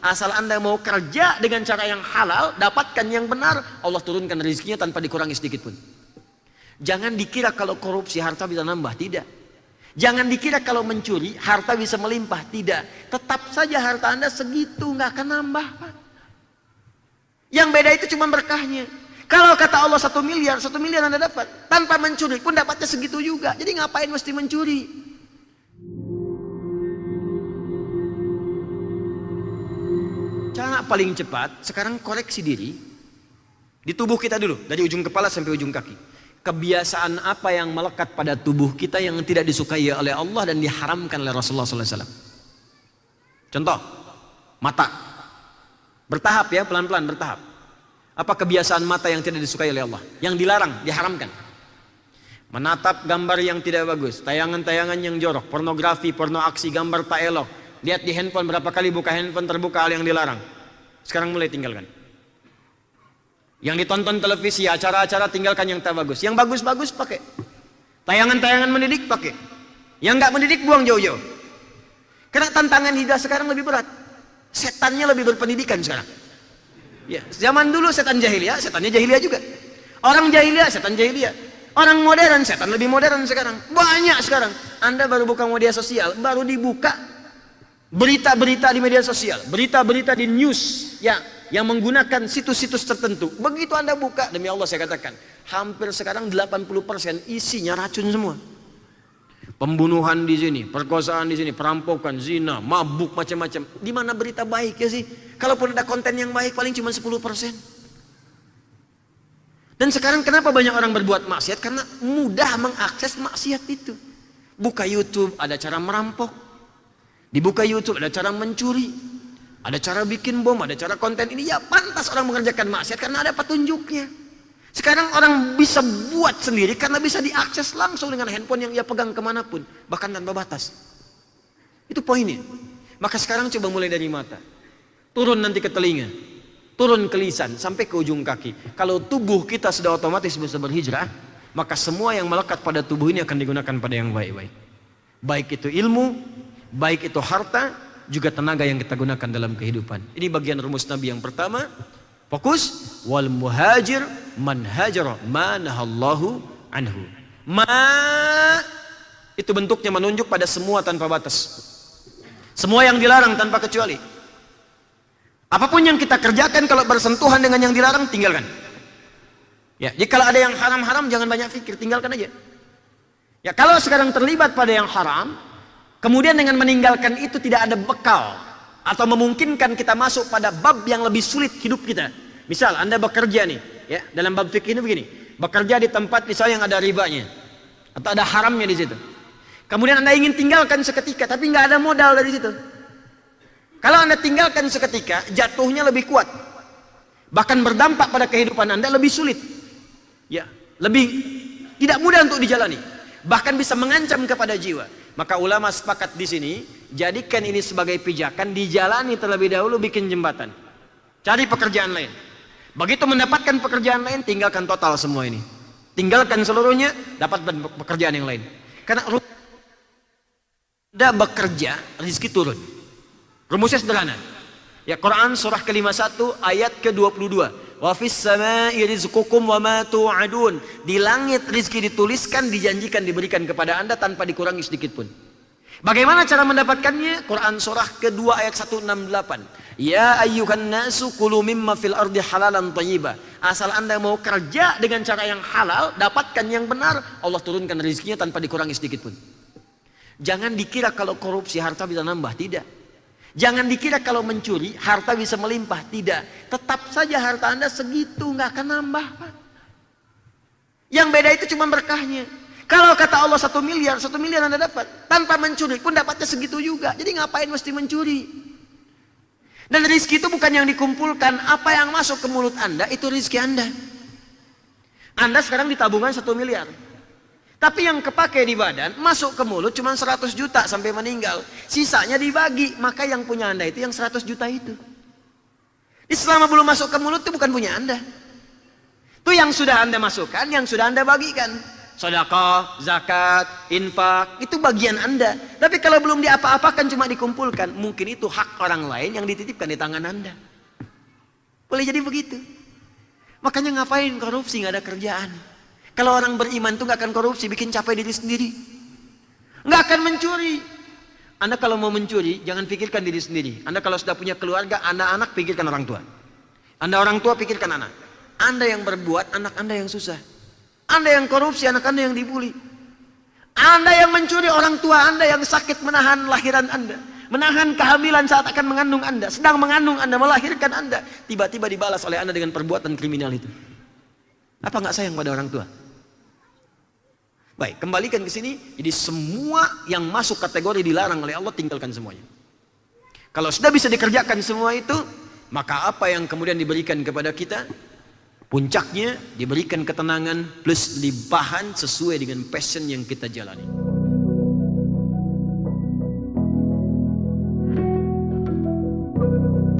Asal Anda mau kerja dengan cara yang halal, dapatkan yang benar, Allah turunkan rezekinya tanpa dikurangi sedikit pun. Jangan dikira kalau korupsi harta bisa nambah, tidak. Jangan dikira kalau mencuri harta bisa melimpah, tidak. Tetap saja harta Anda segitu, nggak akan nambah, Pak. Yang beda itu cuma berkahnya. Kalau kata Allah 1 miliar, 1 miliar Anda dapat. Tanpa mencuri pun dapatnya segitu juga. Jadi ngapain mesti mencuri? Cara paling cepat, sekarang koreksi diri. Di tubuh kita dulu, dari ujung kepala sampai ujung kaki. Kebiasaan apa yang melekat pada tubuh kita yang tidak disukai oleh Allah dan diharamkan oleh Rasulullah SAW. Contoh, mata. Bertahap ya, pelan-pelan bertahap. Apa kebiasaan mata yang tidak disukai oleh Allah? Yang dilarang, diharamkan. Menatap gambar yang tidak bagus, tayangan-tayangan yang jorok, pornografi, porno aksi, gambar tak elok. Lihat di handphone, berapa kali buka handphone terbuka hal yang dilarang. Sekarang mulai tinggalkan. Yang ditonton televisi, acara-acara tinggalkan yang tak bagus. Yang bagus-bagus pakai. Tayangan-tayangan mendidik pakai. Yang nggak mendidik buang jauh-jauh. Karena tantangan hidup sekarang lebih berat. Setannya lebih berpendidikan sekarang. Ya, zaman dulu setan jahiliyah, setannya jahiliyah juga. Orang jahiliyah, setan jahiliyah. Orang modern, setan lebih modern sekarang. Banyak sekarang. Anda baru buka media sosial, baru dibuka berita-berita di media sosial, berita-berita di news, ya, yang menggunakan situs-situs tertentu. Begitu Anda buka, demi Allah saya katakan, hampir sekarang 80% isinya racun semua. Pembunuhan di sini, perkosaan di sini, perampokan, zina, mabuk, macam-macam. Di mana berita baik ya sih? Kalaupun ada konten yang baik paling cuma 10%. Dan sekarang kenapa banyak orang berbuat maksiat? Karena mudah mengakses maksiat itu. Buka YouTube, ada cara merampok. Dibuka YouTube, ada cara mencuri. Ada cara bikin bom, ada cara konten ini. Ya pantas orang mengerjakan maksiat karena ada petunjuknya. Sekarang orang bisa buat sendiri karena bisa diakses langsung dengan handphone yang ia pegang kemanapun. Bahkan tanpa batas. Itu poinnya. Maka sekarang coba mulai dari mata. Turun nanti ke telinga. Turun ke lisan sampai ke ujung kaki. Kalau tubuh kita sudah otomatis bisa berhijrah, maka semua yang melekat pada tubuh ini akan digunakan pada yang baik-baik. Baik itu ilmu, baik itu harta, juga tenaga yang kita gunakan dalam kehidupan. Ini bagian rumus Nabi yang pertama. Fokus. Wal muhajir man hajara ma nahallahu anhu. Ma itu bentuknya menunjuk pada semua tanpa batas. Semua yang dilarang tanpa kecuali. Apapun yang kita kerjakan kalau bersentuhan dengan yang dilarang, tinggalkan. Ya, jadi kalau ada yang haram-haram jangan banyak pikir, tinggalkan aja. Ya, kalau sekarang terlibat pada yang haram, kemudian dengan meninggalkan itu tidak ada bekal atau memungkinkan kita masuk pada bab yang lebih sulit hidup kita. Misal Anda bekerja nih, ya, dalam bab fikih ini begini, bekerja di tempat misalnya yang ada ribanya atau ada haramnya di situ. Kemudian Anda ingin tinggalkan seketika, tapi nggak ada modal dari situ. Kalau Anda tinggalkan seketika, jatuhnya lebih kuat, bahkan berdampak pada kehidupan Anda lebih sulit, ya, lebih tidak mudah untuk dijalani, bahkan bisa mengancam kepada jiwa. Maka ulama sepakat di sini, jadikan ini sebagai pijakan, dijalani terlebih dahulu, bikin jembatan, cari pekerjaan lain. Begitu mendapatkan pekerjaan lain, tinggalkan total semua ini, tinggalkan seluruhnya, dapat pekerjaan yang lain. Karena Anda bekerja, rezeki turun. Rumusnya sederhana. Ya, Quran surah ke-51 ayat ke-22. Wa fis samai rizqukum wa ma tu'adun. Di langit rezeki dituliskan, dijanjikan diberikan kepada Anda tanpa dikurangi sedikit pun. Bagaimana cara mendapatkannya? Quran surah ke-2 ayat 168. Ya ayyuhan nasu kulu mimma fil ardi halalan thayyiba. Asal Anda mau kerja dengan cara yang halal, dapatkan yang benar, Allah turunkan rezekinya tanpa dikurangi sedikit pun. Jangan dikira kalau korupsi harta bisa nambah, tidak. Jangan dikira kalau mencuri harta bisa melimpah, tidak. Tetap saja harta Anda segitu, nggak akan nambah, Pak. Yang beda itu cuma berkahnya. Kalau kata Allah 1 miliar, 1 miliar Anda dapat. Tanpa mencuri pun dapatnya segitu juga. Jadi ngapain mesti mencuri? Dan rezeki itu bukan yang dikumpulkan. Apa yang masuk ke mulut Anda, itu rezeki Anda. Anda sekarang di tabungan 1 miliar. Tapi yang kepake di badan, masuk ke mulut cuma 100 juta sampai meninggal. Sisanya dibagi, maka yang punya Anda itu yang 100 juta itu. Ini selama belum masuk ke mulut itu bukan punya Anda. Itu yang sudah Anda masukkan, yang sudah Anda bagikan. Sedekah, zakat, infak, itu bagian Anda. Tapi kalau belum diapa-apakan, cuma dikumpulkan, mungkin itu hak orang lain yang dititipkan di tangan Anda. Boleh jadi begitu. Makanya ngapain korupsi, nggak ada kerjaan. Kalau orang beriman tuh nggak akan korupsi, bikin capek diri sendiri. Nggak akan mencuri. Anda kalau mau mencuri, jangan pikirkan diri sendiri. Anda kalau sudah punya keluarga, anak-anak, pikirkan orang tua. Anda orang tua, pikirkan anak. Anda yang berbuat, anak Anda yang susah. Anda yang korupsi, anak Anda yang dibully. Anda yang mencuri, orang tua Anda yang sakit menahan lahiran Anda. Menahan kehamilan saat akan mengandung Anda. Sedang mengandung Anda, melahirkan Anda. Tiba-tiba dibalas oleh Anda dengan perbuatan kriminal itu. Apa nggak sayang pada orang tua? Baik, kembalikan ke sini. Jadi semua yang masuk kategori dilarang oleh Allah, tinggalkan semuanya. Kalau sudah bisa dikerjakan semua itu, maka apa yang kemudian diberikan kepada kita? Puncaknya diberikan ketenangan plus limpahan sesuai dengan passion yang kita jalani.